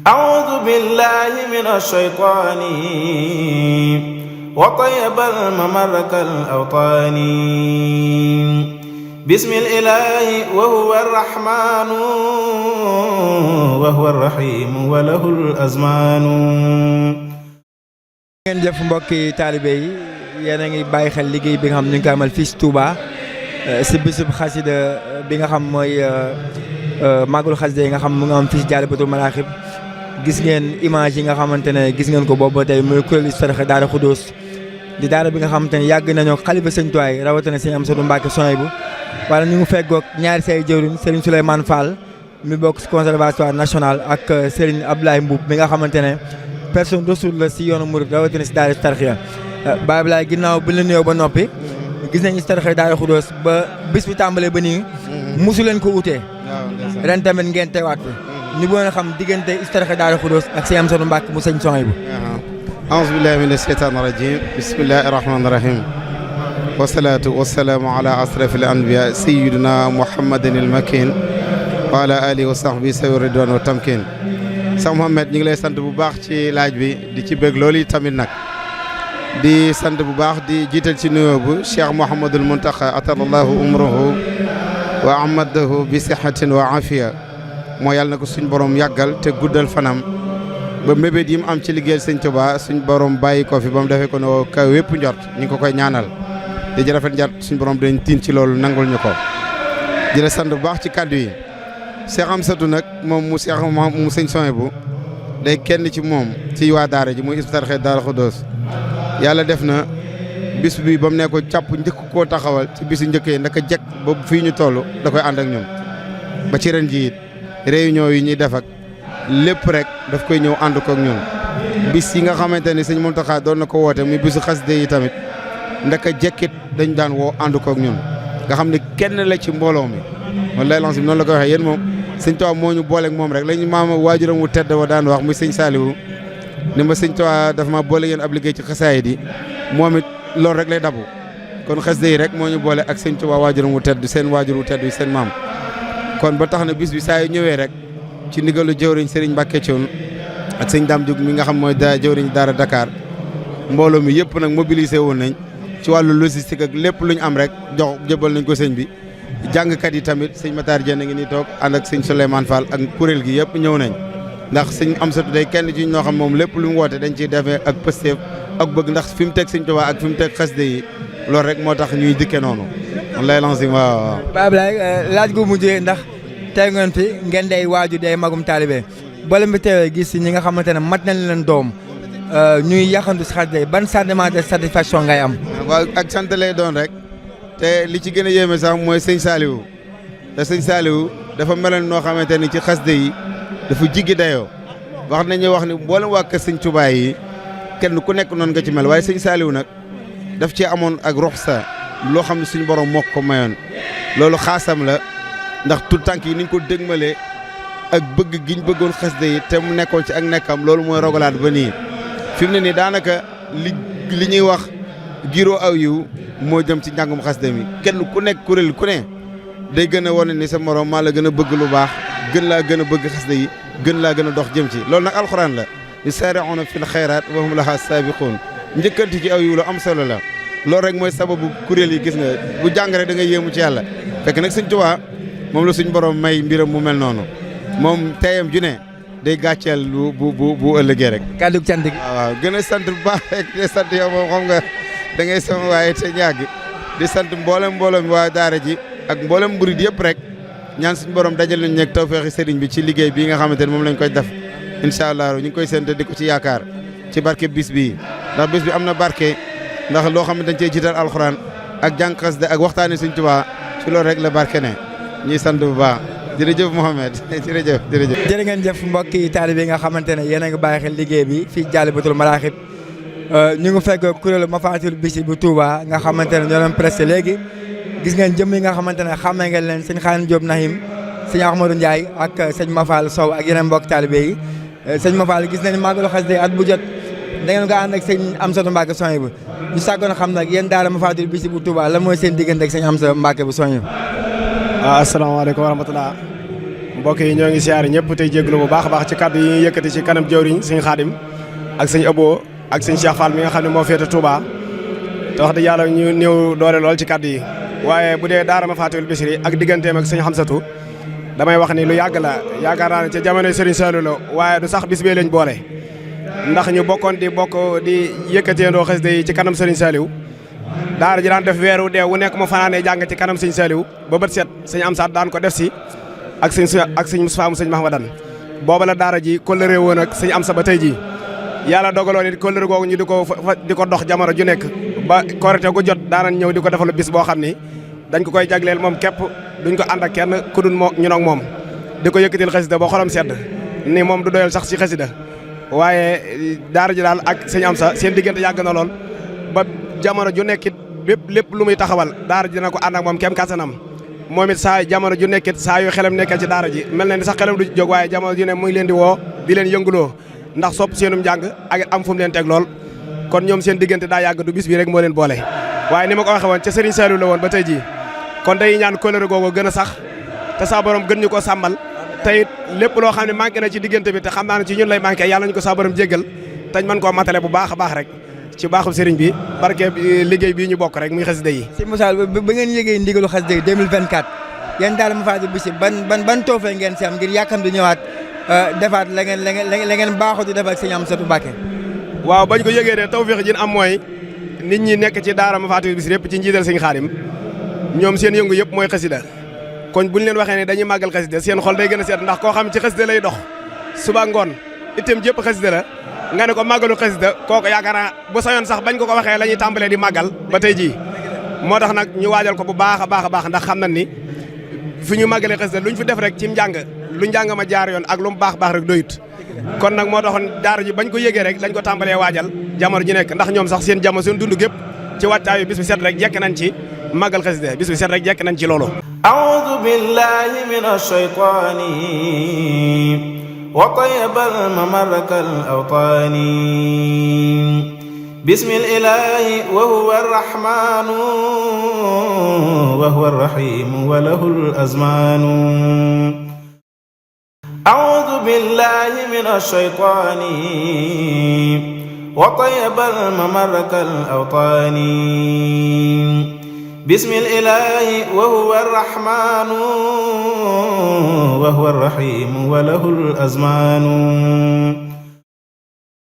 أعوذ بالله من الشيطان وطيب الممر كالأوطان بسم الإله وهو الرحمن وهو الرحيم وله الأزمان. ngeen jëf mbokki taalibe yi yéen a ngi bàyyi xel liggéey bi nga xam ñu ngi ko amal fii ci Touba si bisub xasida bi nga xam mooy màggalu xasida yi nga xam mu nga am fii ci Jaalibatul Maraaxib. gis ngeen image yi nga xamante ne gis ngeen ko boobu ba tey muy kuréel Hizbut-Tarqiyyah Daara Khoudoss di daara bi nga xamante ne yàgg nañoo xalifa sëñ Tuubaa rawatina sëñ Amsatu Mbàkke Souhaïbou wala ñu ngi feggoog ñaari say jëwriñ Serigne Souleymane Fall mi bokk si conservatoire national ak Serigne Abdoulaye Mbuub mi nga xamante ne personne ressource la si yoonu murid rawatina si daara Hizbut-Tarqiyyah. Baye Abdoulaye ginnaaw bi la nuyoo ba noppi gis nañ Hizbut-Tarqiyyah Daara Khoudoss ba bis bi tàmbalee ba nii mosu leen ko utee ren tamit ngeen teewaat fi ñu bëggoon a xam diggante Hizbut-Tarqiyyah Daara Khoudoss ak sëñ Amsatu Mbàkke mu sëñ Souhaïbou. aouzu billahi mina sheytaani rajim bismillahi rahmaani rahim wasalaatu wasalaamu ala asrafi al anbiya sayidina muhammadin il makin wa ala alihi wa sahbi sawi ridwan wa tamkin. Cheikh Mouhamed ñu ngi lay sant bu baax ci laaj bi di ci bëgg loolu tamit nag di sant bu baax di jiital ci nuyoo bu Cheikh Mouhamadul Muntaqa atalallahu umrahu wa amadahu bi sihatin wa afiya moo yàlla na ko suñ borom yàggal te guddal fanam ba mébét yi mu am ci liggéeyal sëñ Tuubaa suñ borom bàyyi ko fi ba mu defee ko no kaw wépp njort ñu ngi ko koy ñaanal di ci rafet njort suñ borom dañ tiin ci loolu nangul ñu ko di la sant bu baax ci kàddu yi. Cheikh Amsatu nag moom mu Cheikh mu sëñ Souhaïbou day kenn ci moom ci waa daara ji muy Hizbut-Tarqiyyah Daara Khoudoss yàlla def na bis bi ba mu ne ko càpp njëkk koo taxawal ci bisu njëkk yi ndaka jekk ba fii ñu toll da koy ànd ak ñun ba ci ren ji it réunion yi ñuy def ak lépp rek daf koy ñëw ànd ko ak ñun bis yi nga xamante ni sëñ Muntaxa doon na ko woote muy bisu xasida yi tamit ndaka jekkit dañ daan woo ànd ko ak ñun nga xam ne kenn la ci mbooloo mi wallaay lancé bi noonu la koy waxee yéen moom sëñ Tuubaa moo ñu booleeg moom rek lañu maama waajuram wu tedd wa daan wax muy sëñ Saaliwu ni ma sëñ Tuubaa dafa ma boole yéen ab liggéey ci xasaayid yi moom it loolu rek lay dabu kon xasida yi rek moo ñu boole ak sëñ Tuubaa waajuram wu tedd seen waajur wu tedd seen maam kon ba tax na bis bi saa yu ñëwee rek ci ndigalu jëwriñ Serigne Mbacke Thion ak sëñ Dame Diouf mi nga xam mooy jëwriñ Daara Dakar mbooloo mi yëpp nag mobilisé woon nañ ci wàllu logistique ak lépp lu ñu am rek jox jëbal nañ ko sëñ bi jàngkat yi tamit sëñ Matar Dieng ngi nii toog ànd ak sëñ Souleymane Fall ak kuréel gi yëpp ñëw nañ ndax sëñ Amsatu day kenn ci ñoo xam moom lépp lu mu woote dañ ciy defee ak pësteef ak bëgg ndax fi mu teg sëñ Tuubaa ak fi mu teg xasida yi loolu rek moo tax ñuy dikke noonu lay lancé waaw. Baye Abdoulaye laaj gu mujjee ndax tey ngeen fi ngeen day waaju day magum taalibe bala mi teewee gis ñi nga xamante ne mat nañ leen doom ñuy yaxantu si xasida yi ban sentiment de satisfaction ngay am. waaw ak sant lay doon rek te li ci gën a yéeme sax mooy sëñ Saliou te sëñ Saliou dafa meloon noo xamante ni ci xasida yi dafa jiggi dayoo wax ni mboolem waa kër sëñ Tuubaa yi kenn ku nekk noonu nga ci mel waaye sëñ Saliou nag daf ci amoon ak roxsa loo xam ne suñu borom moo ko mayoon loolu xaasam la ndax tout tànk yi niñ ko dégmalee ak bëgg giñ bëggoon xasida yi te mu nekkoon ci ak nekkam loolu mooy rogalaat ba nii fi mu ne nii daanaka li ñuy wax giroo aw yiw moo jëm ci njàngum xasida mi kenn ku nekk kuréel ku ne day gën a wane ni sa morom maa la gën a bëgg lu baax gën laa gën a bëgg xasida yi gën laa gën a dox jëm ci loolu nag alxuraan la yusaari'uuna fil xayraat wa hum lahaa saabiquun njëkkanti ci aw yiw lu am solo la loolu rek mooy sababu kuréel yi gis nga bu jàng rek da ngay yéemu ci yàlla fekk nag Sëñ Tuubaa moom la suñ borom may mbiram mu mel noonu moom teyam ju ne day gàcceel bu ëllëgee rek. kàddu cant gi. waaw gën a sant bu baax rek di sant yow moom xam nga da ngay sama waaye te ñàgg di sant mboolem waa daara ji ak mboolem murid yëpp rek ñaan suñu borom dajal nañ nekk tawfeexi sëriñ bi ci liggéey bii nga xamante ne moom lañ koy def incha allah ñu ngi koy séntu di ko ci yaakaar ci barke bis bii ndax bis bi am na barke ndax loo xam ne dañ cey jiital alxuraan ak jàng xasida ak waxtaane Sëñ Tuubaa ci loolu rek la barke ne ñuy sant bu baax jërëjëf Mouhamed jërëjëf. jërë ngeen jëf mbokki taalibe yi nga xamante ne yéen a ngi bàyyi xel liggéey bi fii Jaalibatul Maraaxib ñu ngi fekk kuréelu Mafaatihul Bichri bu Touba nga xamante ne ñoo leen pressé léegi gis ngeen jëm yi nga xamante ne xàmmee ngeen leen sëñ Xaadim Diop Nahim sëñ Ahmadou Ndiaye ak sëñ Mafal Sow ak yeneen mbokk taalibe yi sëñ Mafal gis nañ màggalu xasida at bu jot da ngeen ko ànd ak sëñ Amsatu Mbàkke Souhaïbou ñu sàggoon xam nag yéen daara Mafaatihul Bichri bu Touba la mooy seen diggante ak sëñ Amsa Mbàkke bu Souhaïbou. waaw asalaamaaleykum wa rahmatulah mbokk yi ñoo ngi siyaare ñëpp tey jégalu bu baax a baax ci kàddu yi ñuy yëkkati ci kanam jawriñ sëñ Xaadim ak sëñ Abo ak sëñ Cheikh Fall mi nga xam ne moo féete Touba te wax dëgg yàlla ñu néew doole lool ci kàddu yi waaye bu dee daara Mafatihul Bichri ak digganteem ak sëñ Xamsatu damay wax ni lu yàgg la yaakaar naa ne ca jamonoy Serigne Saliou la waaye du sax bis bee lañ boole ndax ñu bokkoon di yëkkateendoo xasida yi ci kanam Serigne Saliou daara ji daan def weeru dee wu nekk mu fanaanee jàng ci kanam sëñ Saliou ba bët set sëñ Amsaat daan ko def si ak sëñ Moustapha mu sëñ Mahamadan booba la daara ji kóllëre woon ak sëñ Amsa ba tey ji yàlla dogaloon it kóllëre googu ñu di ko dox jamono ju nekk ba korite gu jot daanan ñëw di ko defal bis boo xam ni dañ ko koy jagleel moom képp duñ ko ànd ak kenn ku dul ñun ak moom di ko yëkkatil xasida ba xolam sedd ni moom du doyal sax ci xasida waaye daara ji daal ak sëñ Amsa seen diggante yàgg na lool ba jamono ju nekkit lépp lu muy taxawal daara ji dina ko ànd ak moom kem kattanam moom it saa jamono ju nekkit saa yu xelam nekkee ci daara ji mel na ni sax xelam du jóg waaye jamono ju ne mu ngi leen di woo di leen yënguloo ndax sopp seenum njàng ak am fu mu leen teg lool kon ñoom seen diggante daa yàgg du bis bi rek moo leen boole waaye ni ma ko waxee woon ca Serigne Saliou la woon ba tey jii kon day ñaan kóllëre googu gën a sax te saa borom gën ñu ko sàmmal te it lépp loo xam ne manqué na ci diggante bi te xam naa ne ci ñun lay manqué yàlla ñu ko saa borom jéggal tañ mën koo matale bu baax a baax rek ci baaxul sëriñ bi barke liggéey bii ñu bokk rek muy xasida yi. si Moussa ba ngeen yëgee ndigalu xasida yi 2024 yéen daal Mafatihul Bichri ban toofee ngeen si am ngir yàkkam di ñëwaat defaat la ngeen baaxoo di def ak sëñ Amsatou Mbacké. waaw bañ ko yëgee de tawfeex ji am mooy nit ñi nekk ci daara Mafatihul Bichri yëpp ci njiital sëñ Xaadim ñoom seen yëngu yëpp mooy xasida kon buñ leen waxee ne dañuy màggal xasida seen xol day gën a seet ndax koo xam ci xasida lay dox suba ngoon itam jëpp xasida la nga ne ko màggalu xasida kooku yaakaar naa bu sañoon sax bañ ko waxee la ñuy tàmbalee di màggal ba tey jii moo tax nag ñu waajal ko bu baax a baax ndax xam nañ ni fi ñu màggalee xasida luñ fi def rek ci njàng lu njàng ma jaar yoon ak lu mu baax rek doyut kon nag moo taxoon daara ji bañ ko yëgee rek lañ ko tàmbalee waajal jamono ji nekk ndax ñoom sax seen jamono seen dund gépp ci wàccaayu bis bi set rek jekk nañ ci màggal xasida bis bi set rek jekk nañ ci loolu a'uudu billahi minash shaytaani wa tayyibal mamarkal awtaani bismil ilaahi wa huwa arrahmaanu wa huwa arrahiimu wa lahul azmaanu a'uudu billahi minash shaytaani wa tayyibal mamarkal awtaani bismil ilaahi wa huwa arrahmaanu wa huwa arrahiimu wa lahul azmaanu